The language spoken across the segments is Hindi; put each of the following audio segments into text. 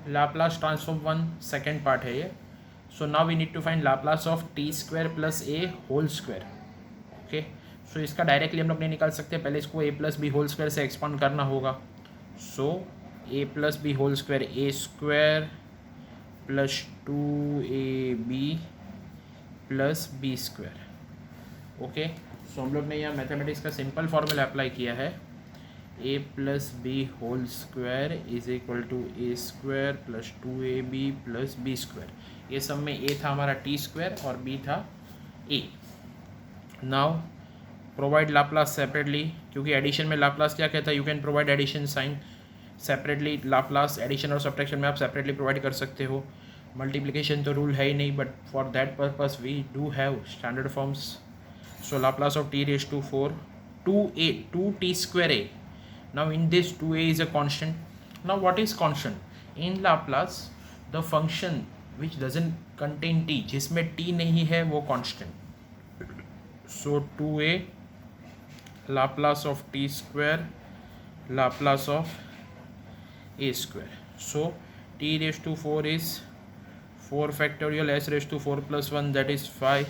Laplace transform one second part है ये. So now we need to find Laplace of t square plus a whole square. Okay, so इसका डायरेक्टली हम लोग नहीं निकाल सकते, पहले इसको a plus b whole square से एक्सपांड करना होगा. So a plus b whole square a square plus 2ab plus b square. Okay, so हम लोग ने यहाँ मैथमेटिक्स का सिंपल फॉर्मूला अप्लाई किया है. A plus b whole square is equal to a square plus 2ab plus b square. ये सब में ए था हमारा टी स्क्वायर और बी था A. Now provide Laplace separately, क्योंकि एडिशन में लाप्लास क्या कहता है, you can provide addition sign separately. Laplace addition और सब्ट्रैक्शन में आप सेपरेटली प्रोवाइड कर सकते हो. मल्टीप्लिकेशन तो रूल है ही नहीं, but for that purpose we do have standard forms. So Laplace of T raise to 4 2t square a. Now in this 2a is a constant. Now what is constant? In Laplace the function which doesn't contain t, जिसमें t नहीं है वो constant. So 2a Laplace of t square Laplace of a square. So t raised to 4 is 4 factorial s raised to 4 plus 1, that is 5.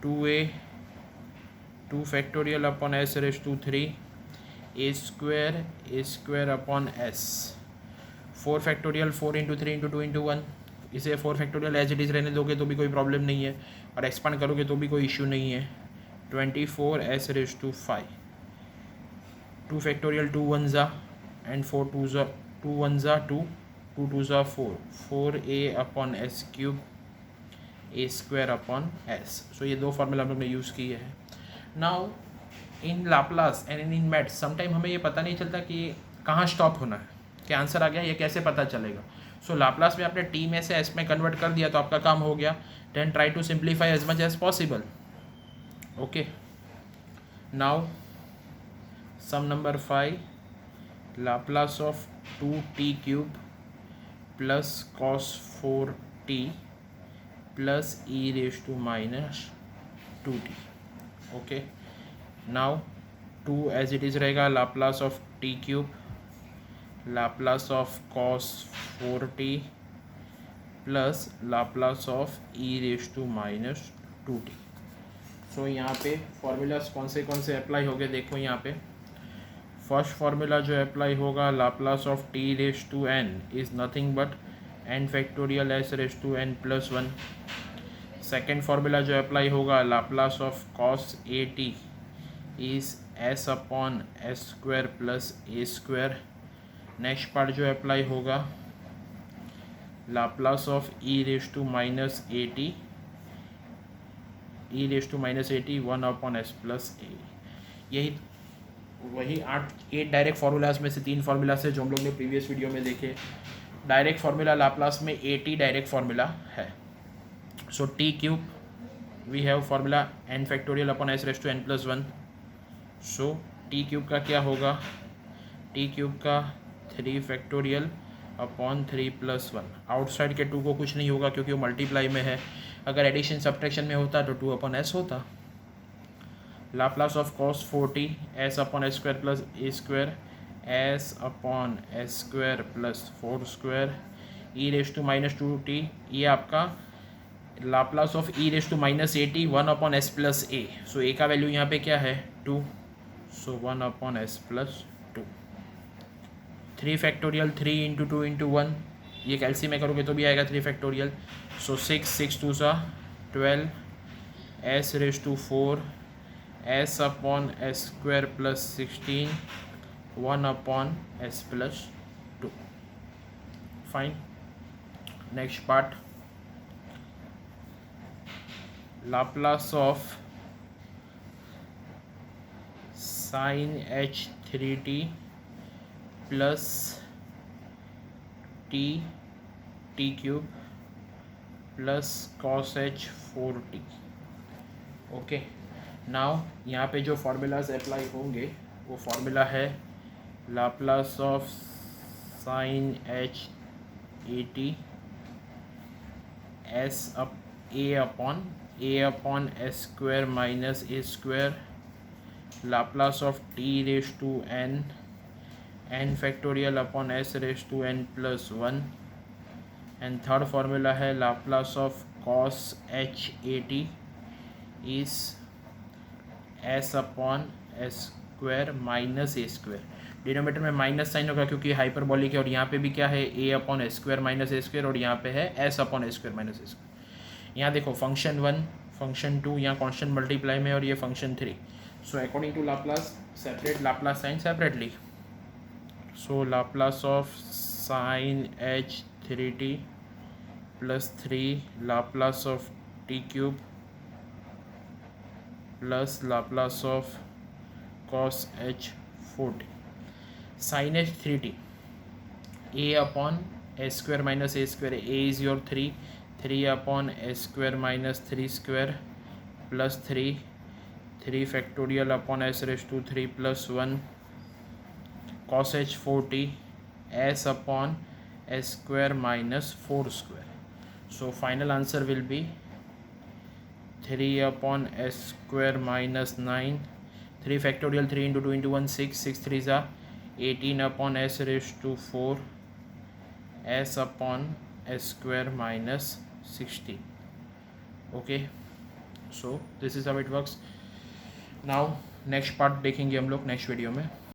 2a 2 factorial upon s raised to 3 a square upon s. 4 factorial 4 into 3 into 2 into 1. इसे 4 फैक्टोरियल एज इट इज़ रहने दोगे तो भी कोई प्रॉब्लम नहीं है, और एक्सपांड करोगे तो भी कोई इश्यू नहीं है. 24 s रेज टू 5. 2 फैक्टोरियल 2 1 ज़ा एंड 4 2 ज़ा, 2 1 ज़ा 2 2 2 ज़ा 4 4a अपॉन एस क्यूब ए स्क्वायर अपॉन एस. सो ये दो फार्मूला हम लोग ने यूज़ किए हैं. Now in Laplace and in maths sometime हमें ये पता नहीं चलता कि कहाँ स्टॉप होना है, कि आंसर आ गया, ये कैसे पता चलेगा. सो लाप्लास में आपने टी में से एस में कन्वर्ट कर दिया तो आपका काम हो गया. Then try to simplify as much as possible. Okay, now sum number 5, Laplace of 2t cube plus cos 4t plus e raise to minus 2t. Okay, now 2 as it is रहेगा. Laplace of t cube Laplace of cos 4t plus Laplace of e raise to minus 2t. So यहाँ पे फॉर्मूलाज कौन से अप्लाई हो गए देखो. यहाँ पे फर्स्ट फार्मूला जो अप्लाई होगा, Laplace of T raise to n is nothing but n factorial s raise to n plus 1. Second formula जो अप्लाई होगा, Laplace of cos a t is s upon S square plus a square. Next part जो अप्लाई होगा, Laplace of e raise to minus a t one upon S plus a. यही वही 8 डायरेक्ट फार्मूलाज में से 3 फार्मूला से जो हम लोग ने प्रीवियस वीडियो में देखे. डायरेक्ट फार्मूला लाप्लास में ए टी डायरेक्ट फार्मूला है. So t cube we have formula n factorial upon s raise to n plus 1. So t cube का क्या होगा, टी क्यूब का 3 फैक्टोरियल अपॉन 3 प्लस 1. आउटसाइड के 2 को कुछ नहीं होगा क्योंकि वो मल्टीप्लाई में है. अगर एडिशन सब्ट्रैक्शन में होता तो 2 अपॉन एस होता. Laplace of cos 4t s upon S square plus a square s upon S square plus 4 square e raise to minus 2t. ये आपका Laplace of e raise to minus a t 1 upon S plus a. So a का वैल्यू यहाँ पे क्या है 2. So 1 upon S plus 2. 3 factorial 3 into 2 into 1, ये कैल्सी में करोगे तो भी आएगा 3 फैक्टोरियल. सो 6 2 सा 12 S raise to 4 S upon S square plus 16 1 upon S plus 2. Fine. Next part, Laplace of sine H 3t plus T cube plus cos H 4t. Okay, now यहाँ पे जो फार्मूलाज अप्लाई होंगे वो फार्मूला है Laplace of sine H A T S up A upon S square minus A square Laplace of T raise to N n factorial upon s raise to n plus 1 and third formula है Laplace of cos h a t is s upon s square minus A square. Denominator में माइनस साइन होगा क्योंकि हाइपरबॉलिक है, और यहाँ पे भी क्या है a upon S square minus A square, और यहाँ पे है s upon S square minus ए स्क्वायर। यहाँ देखो फंक्शन 1 फंक्शन 2 यहाँ कॉन्स्टेंट मल्टीप्लाई में, और ये function 3। So according to Laplace separate Laplace sine separately. So Laplace of sine h 3t plus 3 Laplace of t cube plus Laplace of cos h 4t sin h 3t a upon s square minus a square, a is your 3 upon s square minus 3 square plus 3 factorial upon s raised to 3 plus 1 cos h 4t s upon s square minus 4 square. So final answer will be 3 upon s square minus 9, 3 factorial 3 into 2 into 1 6 3s are 18 upon s raised to 4 s upon s square minus 16. Okay, so this is how it works. Now next part देखेंगे हम लोग नेक्स्ट वीडियो में।